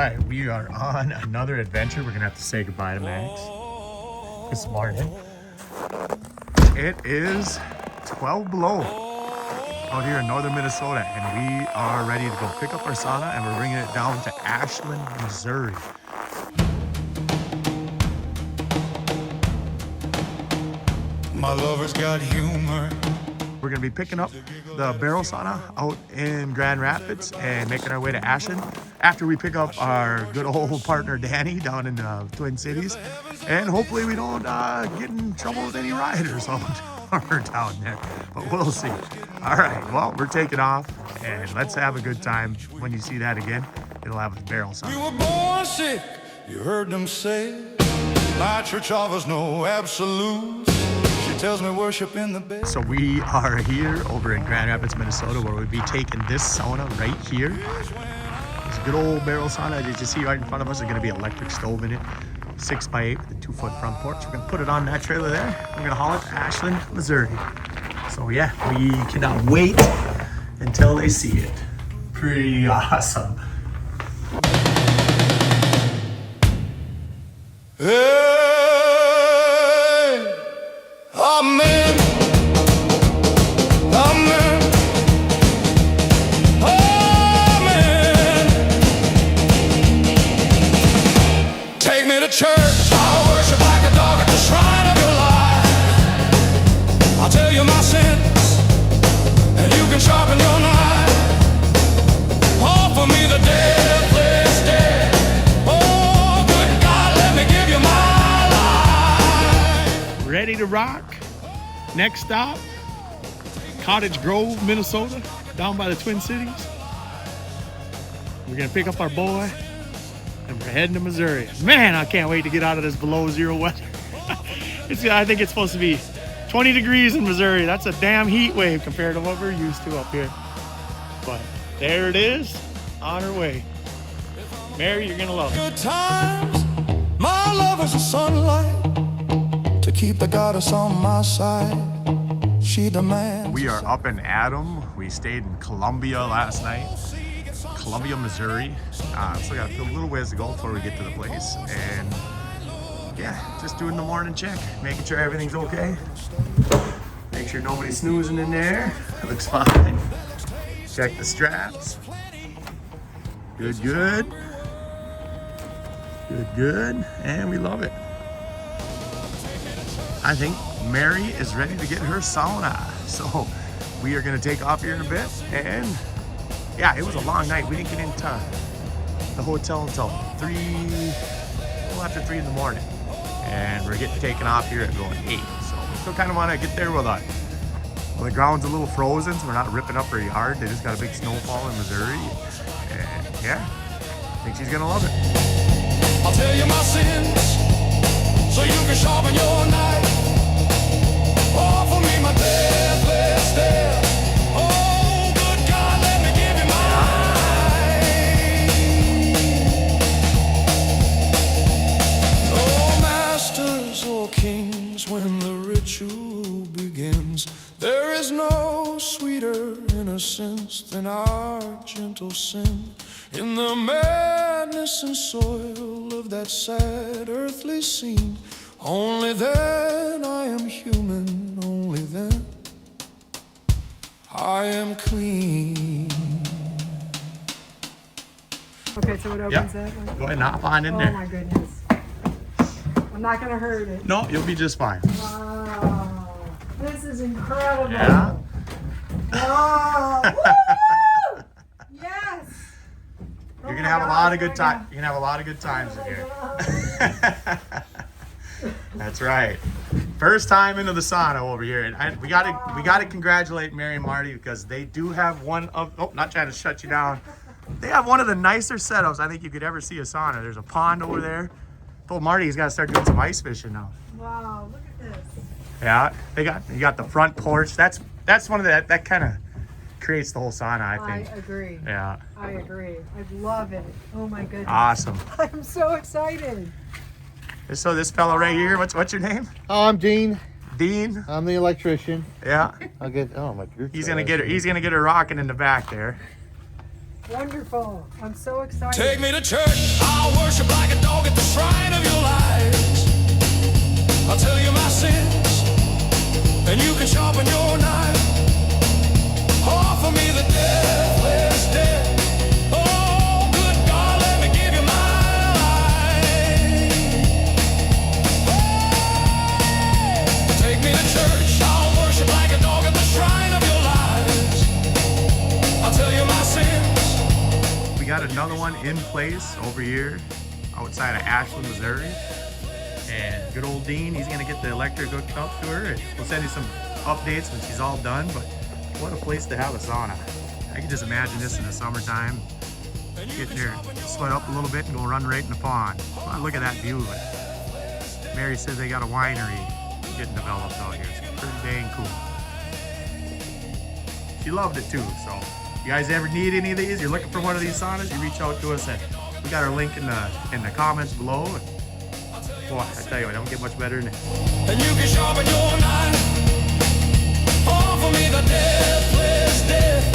right, we are on another adventure. We're gonna have to say goodbye to Max this morning. It is 12 below out here in northern Minnesota, and we are ready to go pick up our sauna, and we're bringing it down to Ashland, Missouri. My lover's got humor. We're gonna be picking up the barrel sauna out in Grand Rapids and making our way to Ashland after we pick up our good old partner Danny down in the Twin Cities, and hopefully we don't get in trouble with any rioters out down there, but we'll see. All right, well, we're taking off, and let's have a good time. When you see that again, it'll have a barrel sauna. We were born sick, you heard them say. My church offers no absolutes. Tells me worship in the bed. So we are here over in Grand Rapids, Minnesota, where we'll be taking this sauna right here. This good old barrel sauna that you see right in front of us. There's going to be an electric stove in it, 6x8 with a 2-foot front porch. We're going to put it on that trailer there. We're going to haul it to Ashland, Missouri. So yeah, we cannot wait until they see it. Pretty awesome. Amen. Amen. Amen. Take me to church. I'll worship like a dog at the shrine of your life. I'll tell you my sins, and you can sharpen your knife. Offer me the deathless dead. Oh, good God, let me give you my life. Ready to rock? Next stop, Cottage Grove, Minnesota, down by the Twin Cities. We're gonna pick up our boy, and we're heading to Missouri. Man, I can't wait to get out of this below zero weather. I think it's supposed to be 20 degrees in Missouri. That's a damn heat wave compared to what we're used to up here. But there it is, on our way. Mary, you're gonna love it. Good times, my love is the sunlight. To keep the goddess on my side, she demands. We are up in Adam. We stayed in Columbia last night. Columbia, Missouri. Still got a little ways to go before we get to the place. And yeah, just doing the morning check, making sure everything's okay. Make sure nobody's snoozing in there. It looks fine. Check the straps. Good, good. Good, good. And we love it. I think Mary is ready to get her sauna. So we are gonna take off here in a bit. And yeah, it was a long night. We didn't get into the hotel until a little after 3 in the morning. And we're getting taken off here at going 8. So we still kind of wanna get there with us. Well, the ground's a little frozen, so we're not ripping up her yard. They just got a big snowfall in Missouri. And yeah, I think she's gonna love it. I'll tell you my sins, so you can sharpen your knife. Offer me my deathless death. Oh, good God, let me give you mine. Oh, masters, oh, kings, when the ritual begins, there is no sweeter innocence than our gentle sin. In the madness and soil of that sad earthly scene, only then I am human, only then I am clean. Okay, so it opens that one? Go ahead and hop on in Oh there. my goodness. I'm not gonna hurt it. No, you'll be just fine. Wow. This is incredible. Yeah. Wow. Woo! Yes. You're gonna have a lot of good time. You're gonna have a lot of good times in here. That's right. First time into the sauna over here, and we gotta congratulate Mary and Marty because they do have one of. Oh, not trying to shut you down. They have one of the nicer setups I think you could ever see a sauna. There's a pond over there. Told Marty he's got to start doing some ice fishing now. Wow, look at this. Yeah, you got the front porch. That's one of that kind of creates the whole sauna, I think. I agree. Yeah. I agree. I love it. Oh my goodness. Awesome. I'm so excited. So this fellow right here, what's your name? Oh, I'm Dean. Dean? I'm the electrician. Yeah. I'll get. Oh my. He's gonna get her rocking in the back there. Wonderful. I'm so excited. Take me to church. I'll worship like a dog at the shrine of your lies. I'll tell you my sins, and you can sharpen your knife. Offer me the deathless death. Oh, good God, let me give you my life. Take me to church. I'll worship like a dog at the shrine of your lies. I'll tell you my sins. We got another one in place over here outside of Ashland, Missouri. And good old Dean, he's gonna get the electric hooked up to her. And we'll send you some updates when she's all done, but what a place to have a sauna. I can just imagine this in the summertime. Getting there, sweat up a little bit and go run right in the pond. Wow, look at that view. Mary says they got a winery getting developed out here. It's pretty dang cool. She loved it too, so you guys ever need any of these, you're looking for one of these saunas, you reach out to us and we got our link in the comments below. And, boy, I tell you, I don't get much better than it. And you can sharpen your knife. Offer me the deathless death.